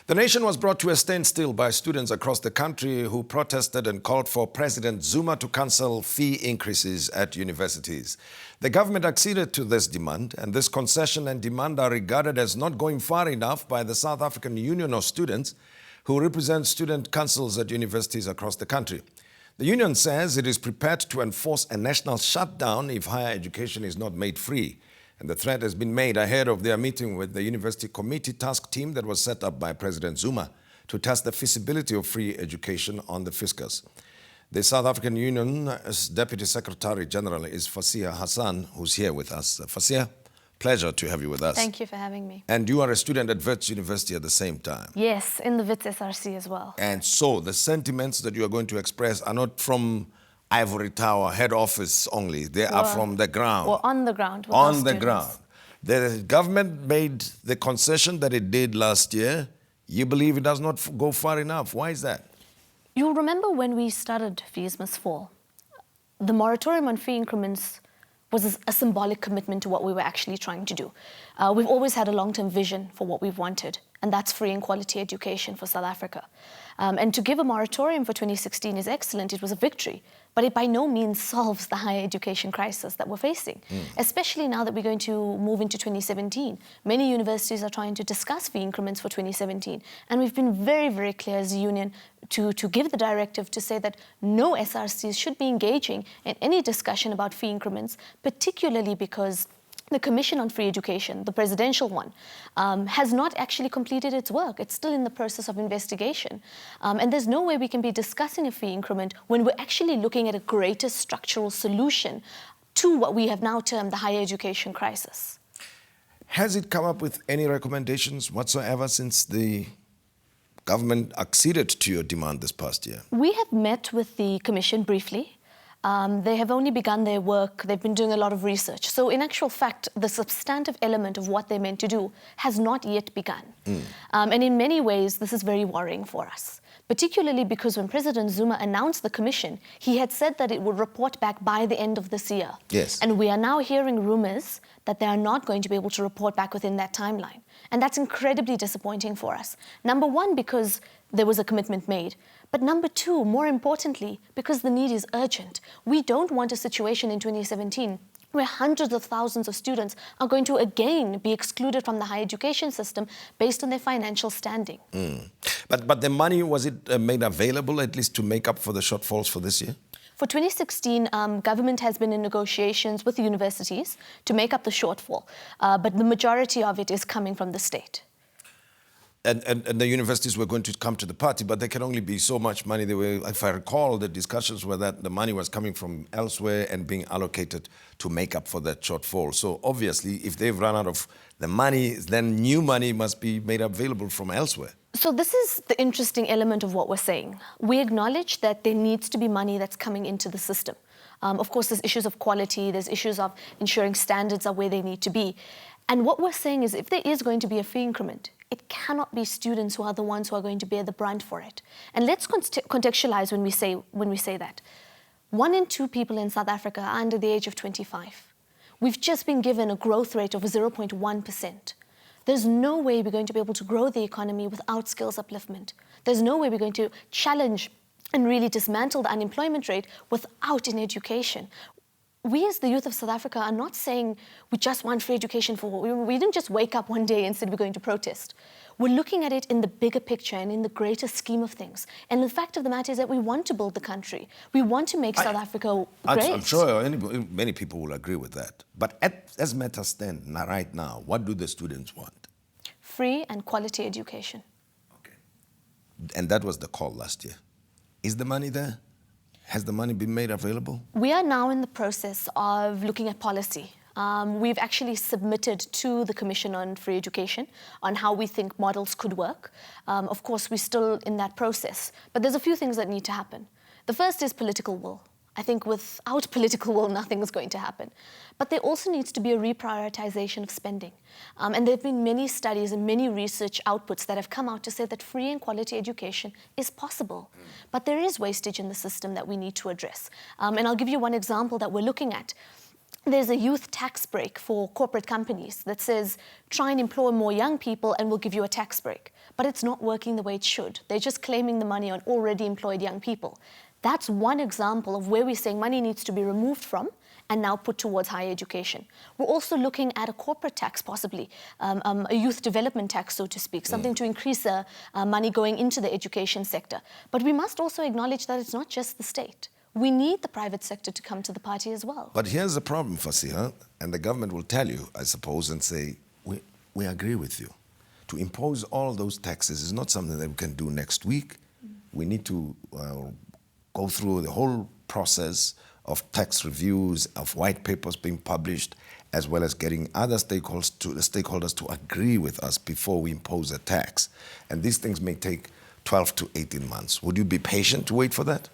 The nation was brought to a standstill by students across the country who protested and called for President Zuma to cancel fee increases at universities. The government acceded to this demand, and this concession and demand are regarded as not going far enough by the South African Union of Students, who represent student councils at universities across the country. The union says it is prepared to enforce a national shutdown if higher education is not made free. And the threat has been made ahead of their meeting with the University Committee task team that was set up by President Zuma to test the feasibility of free education on the fiscus. The South African Union's Deputy Secretary General is Fasiha Hassan, who's here with us. Fasiha, pleasure to have you with us. Thank you for having me. And you are a student at Wits University at the same time. Yes, in the Wits SRC as well. And so the sentiments that you are going to express are not from Ivory Tower, head office only. They are from the ground. Or on the ground. On the ground. The government made the concession that it did last year. You believe it does not go far enough. Why is that? You'll remember when we started Fees Must Fall, the moratorium on fee increments was a symbolic commitment to what we were actually trying to do. We've always had a long-term vision for what we've wanted, and that's free and quality education for South Africa. And to give a moratorium for 2016 is excellent. It was a victory, but it by no means solves the higher education crisis that we're facing, especially now that we're going to move into 2017. Many universities are trying to discuss fee increments for 2017, and we've been very, very clear as a union to give the directive to say that no SRCs should be engaging in any discussion about fee increments, particularly because the Commission on Free Education, the presidential one, has not actually completed its work. It's still in the process of investigation. And there's no way we can be discussing a fee increment when we're actually looking at a greater structural solution to what we have now termed the higher education crisis. Has it come up with any recommendations whatsoever since the government acceded to your demand this past year? We have met with the Commission briefly. They have only begun their work. They've been doing a lot of research. So in actual fact, the substantive element of what they meant to do has not yet begun. And in many ways, this is very worrying for us, particularly because when President Zuma announced the commission, he had said that it would report back by the end of this year. Yes. And we are now hearing rumors that they are not going to be able to report back within that timeline. And that's incredibly disappointing for us. Number one, because there was a commitment made. But number two, more importantly, because the need is urgent. We don't want a situation in 2017 where hundreds of thousands of students are going to again be excluded from the higher education system based on their financial standing. But the money, was it made available at least to make up for the shortfalls for this year? For 2016, government has been in negotiations with the universities to make up the shortfall, but the majority of it is coming from the state. And the universities were going to come to the party, but there can only be so much money. They were, if I recall, the discussions were that the money was coming from elsewhere and being allocated to make up for that shortfall. So obviously, if they've run out of the money, then new money must be made available from elsewhere. So this is the interesting element of what we're saying. We acknowledge that there needs to be money that's coming into the system. Of course, there's issues of quality, there's issues of ensuring standards are where they need to be. And what we're saying is if there is going to be a fee increment, it cannot be students who are the ones who are going to bear the brunt for it. And let's contextualize when we say that. 1 in 2 people in South Africa are under the age of 25. We've just been given a growth rate of 0.1%. There's no way we're going to be able to grow the economy without skills upliftment. There's no way we're going to challenge and really dismantle the unemployment rate without an education. We as the youth of South Africa are not saying we just want free education for all. We didn't just wake up one day and said we're going to protest. We're looking at it in the bigger picture and in the greater scheme of things. And the fact of the matter is that we want to build the country. We want to make South Africa great. I'm sure many people will agree with that. But as matters stand right now, what do the students want? Free and quality education. Okay. And that was the call last year. Is the money there? Has the money been made available? We are now in the process of looking at policy. We've actually submitted to the Commission on Free Education on how we think models could work. Of course, we're still in that process, but there's a few things that need to happen. The first is political will. I think without political will, nothing is going to happen. But there also needs to be a reprioritization of spending. And there have been many studies and many research outputs that have come out to say that free and quality education is possible. But there is wastage in the system that we need to address. And I'll give you one example that we're looking at. there's a youth tax break for corporate companies that says, try and employ more young people and we'll give you a tax break. But it's not working the way it should. They're just claiming the money on already employed young people. That's one example of where we're saying money needs to be removed from and now put towards higher education. We're also looking at a corporate tax, possibly, a youth development tax, so to speak, something to increase money going into the education sector. But we must also acknowledge that it's not just the state. We need the private sector to come to the party as well. But here's the problem, Fasiha, and the government will tell you, I suppose, and say, we agree with you. To impose all those taxes is not something that we can do next week. We need to go through the whole process of tax reviews, of white papers being published, as well as getting other stakeholders to agree with us before we impose a tax. And these things may take 12 to 18 months. Would you be patient to wait for that?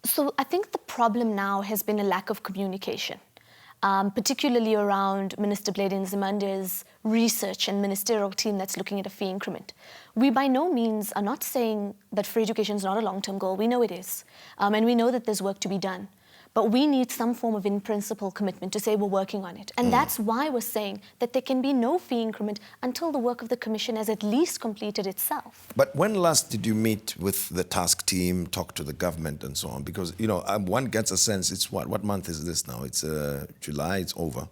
So I think the problem now has been a lack of communication, particularly around Minister Blade Nzimande's research and ministerial team that's looking at a fee increment. We by no means are not saying that free education is not a long-term goal. We know it is, and we know that there's work to be done. But we need some form of in-principle commitment to say we're working on it. And that's why we're saying that there can be no fee increment until the work of the Commission has at least completed itself. But when last did you meet with the task team, talk to the government and so on? Because, you know, one gets a sense, it's what month is this now? It's July, it's over.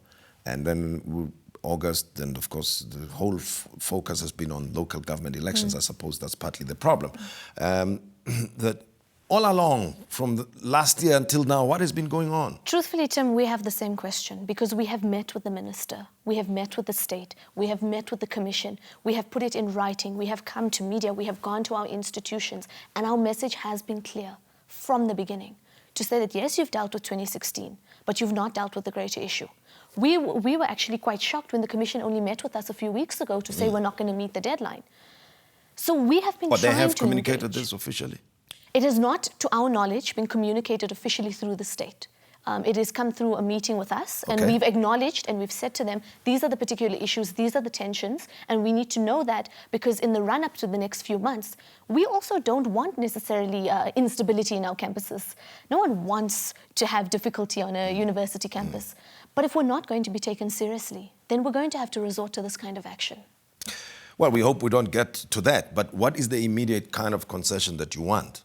And then August, and of course, the whole focus has been on local government elections. I suppose that's partly the problem. That all along, from the last year until now, what has been going on? Truthfully, Tim, we have the same question because we have met with the minister, we have met with the state, we have met with the commission, we have put it in writing, we have come to media, we have gone to our institutions, and our message has been clear from the beginning to say that, yes, you've dealt with 2016, but you've not dealt with the greater issue. We were actually quite shocked when the commission only met with us a few weeks ago to say we're not going to meet the deadline. So we have been trying to But they have communicated engage. this officially? It has not, to our knowledge, been communicated officially through the state. It has come through a meeting with us, and we've acknowledged and we've said to them, these are the particular issues, these are the tensions, and we need to know that because in the run-up to the next few months, we also don't want necessarily instability in our campuses. No one wants to have difficulty on a university campus. But if we're not going to be taken seriously, then we're going to have to resort to this kind of action. Well, we hope we don't get to that, but what is the immediate kind of concession that you want?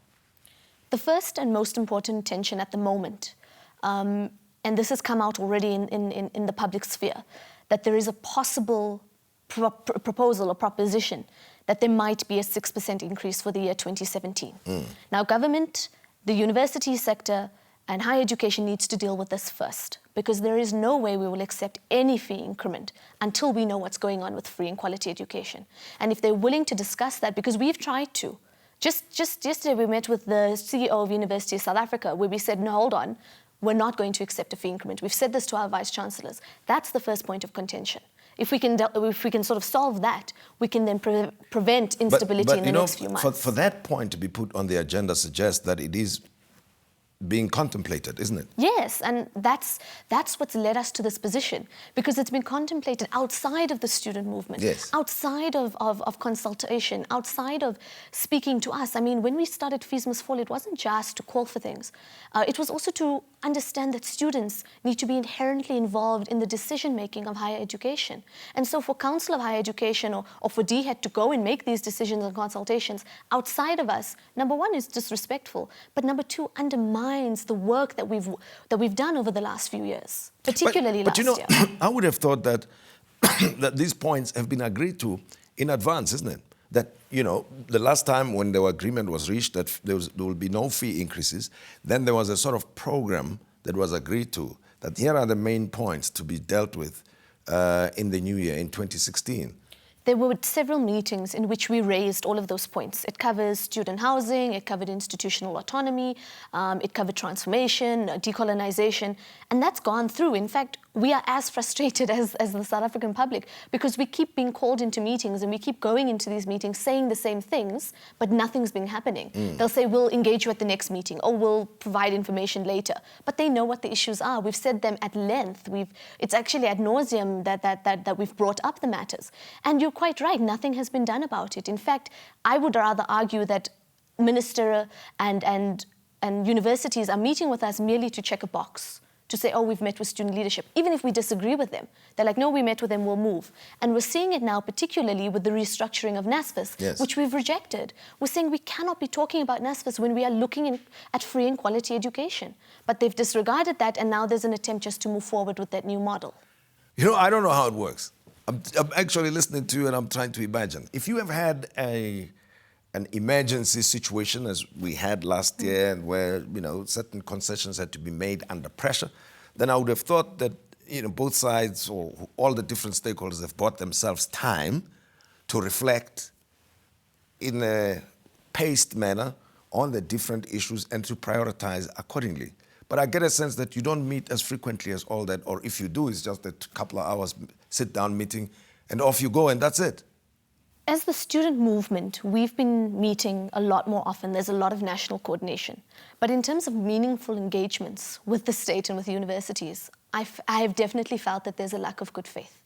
The first and most important tension at the moment, and this has come out already in the public sphere, that there is a possible proposal or proposition that there might be a 6% increase for the year 2017. Now, government, the university sector, and higher education needs to deal with this first, because there is no way we will accept any fee increment until we know what's going on with free and quality education. And if they're willing to discuss that, because we've tried to, Just yesterday, we met with the CEO of University of South Africa, where we said, no, hold on, we're not going to accept a fee increment. We've said this to our vice-chancellors. That's the first point of contention. If we can sort of solve that, we can then prevent instability in the next few months. For that point to be put on the agenda suggests that it is being contemplated, isn't it? Yes, and that's what's led us to this position, because it's been contemplated outside of the student movement, outside of consultation, outside of speaking to us. I mean, when we started Fees Must Fall, it wasn't just to call for things. It was also to understand that students need to be inherently involved in the decision-making of higher education. And so for Council of Higher Education or for DHET to go and make these decisions and consultations outside of us, number one, is disrespectful, but number two, undermines the work that we've done over the last few years, particularly last year. But you know, I would have thought that that these points have been agreed to in advance, isn't it? That, you know, the last time when the agreement was reached that there will be no fee increases, then there was a sort of program that was agreed to, that here are the main points to be dealt with in the new year, in 2016. There were several meetings in which we raised all of those points. It covers student housing, it covered institutional autonomy, it covered transformation, decolonization, and that's gone through. In fact, we are as frustrated as the South African public, because we keep being called into meetings and we keep going into these meetings saying the same things, but nothing's been happening. They'll say, we'll engage you at the next meeting, or we'll provide information later. But they know what the issues are. We've said them at length. It's actually ad nauseum that we've brought up the matters. And you're quite right, nothing has been done about it. In fact, I would rather argue that Minister and universities are meeting with us merely to check a box, to say, oh, we've met with student leadership. Even if we disagree with them, they're like, no, we met with them, we'll move. And we're seeing it now, particularly with the restructuring of NSFAS, Yes. which we've rejected. We're saying we cannot be talking about NSFAS when we are looking at free and quality education. But they've disregarded that, and now there's an attempt just to move forward with that new model. You know, I don't know how it works. I'm actually listening to you and I'm trying to imagine. If you have had an emergency situation as we had last year, and where, you know, certain concessions had to be made under pressure, then I would have thought that, you know, both sides or all the different stakeholders have bought themselves time to reflect in a paced manner on the different issues and to prioritize accordingly. But I get a sense that you don't meet as frequently as all that, or if you do, it's just a couple of hours sit-down meeting and off you go, and that's it. As the student movement, we've been meeting a lot more often. There's a lot of national coordination. But in terms of meaningful engagements with the state and with universities, I have definitely felt that there's a lack of good faith.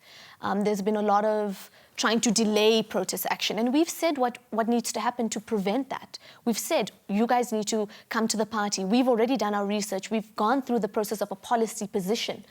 There's been a lot of trying to delay protest action. And we've said what needs to happen to prevent that. We've said, you guys need to come to the party. We've already done our research. We've gone through the process of a policy position,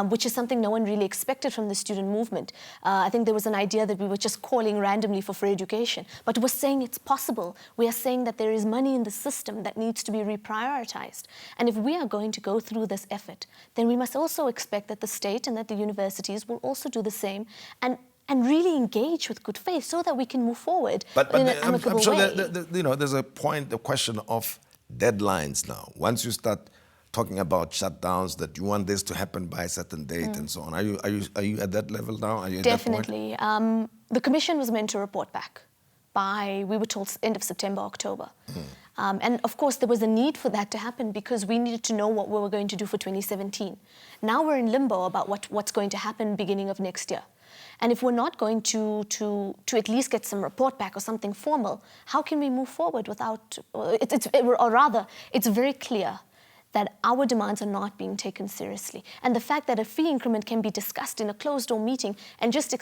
which is something no one really expected from the student movement. I think there was an idea that we were just calling randomly for free education. But we're saying it's possible. We are saying that there is money in the system that needs to be reprioritized. And if we are going to go through this effort, then we must also expect that the state and that the universities will also do the same and really engage with good faith so that we can move forward in an amicable I'm sure way. you know, there's a question of deadlines now. Once you start talking about shutdowns, that you want this to happen by a certain date and so on. Are you at that level now? Are you at Definitely. that point? The commission was meant to report back by, we were told, end of September, October. And of course, there was a need for that to happen because we needed to know what we were going to do for 2017. Now we're in limbo about what's going to happen beginning of next year. And if we're not going to at least get some report back or something formal, how can we move forward without, or rather, it's very clear that our demands are not being taken seriously. And the fact that a fee increment can be discussed in a closed-door meeting and just be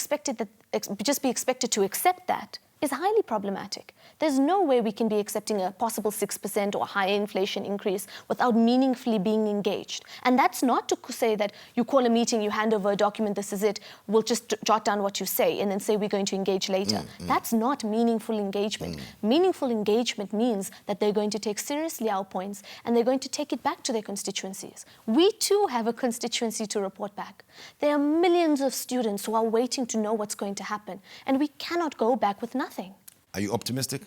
expected to accept that is highly problematic. There's no way we can be accepting a possible 6% or higher inflation increase without meaningfully being engaged. And that's not to say that you call a meeting, you hand over a document, this is it, we'll just jot down what you say and then say we're going to engage later. That's not meaningful engagement. Meaningful engagement means that they're going to take seriously our points and they're going to take it back to their constituencies. We too have a constituency to report back. There are millions of students who are waiting to know what's going to happen, and we cannot go back with nothing. Are you optimistic?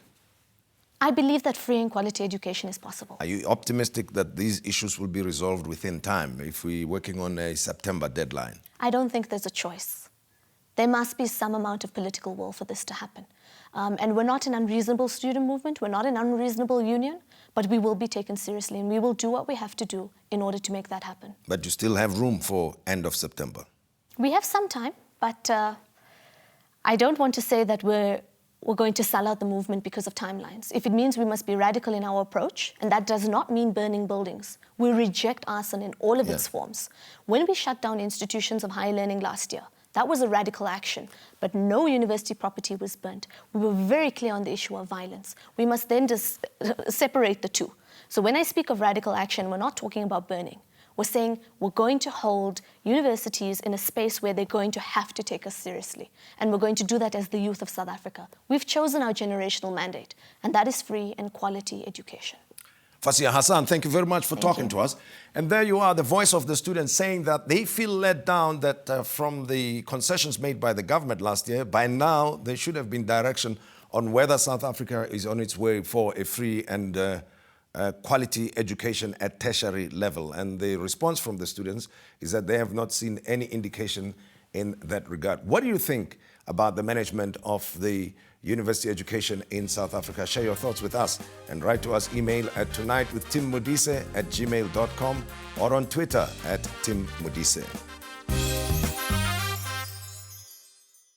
I believe that free and quality education is possible. Are you optimistic that these issues will be resolved within time if we're working on a September deadline? I don't think there's a choice. There must be some amount of political will for this to happen. And we're not an unreasonable student movement, we're not an unreasonable union, but we will be taken seriously and we will do what we have to do in order to make that happen. But you still have room for end of September? We have some time, but I don't want to say that we're going to sell out the movement because of timelines. If it means we must be radical in our approach, and that does not mean burning buildings, we reject arson in all of its forms. When we shut down institutions of higher learning last year, that was a radical action, but no university property was burnt. We were very clear on the issue of violence. We must then just separate the two. So when I speak of radical action, we're not talking about burning. We're saying we're going to hold universities in a space where they're going to have to take us seriously. And we're going to do that as the youth of South Africa. We've chosen our generational mandate, and that is free and quality education. Fasiha Hassan, thank you very much for talking to us. And there you are, the voice of the students saying that they feel let down that from the concessions made by the government last year, by now there should have been direction on whether South Africa is on its way for a free and quality education at tertiary level. And the response from the students is that they have not seen any indication in that regard. What do you think about the management of the university education in South Africa? Share your thoughts with us and write to us, email at tonightwithtimmodise@gmail.com or on Twitter @timmodise.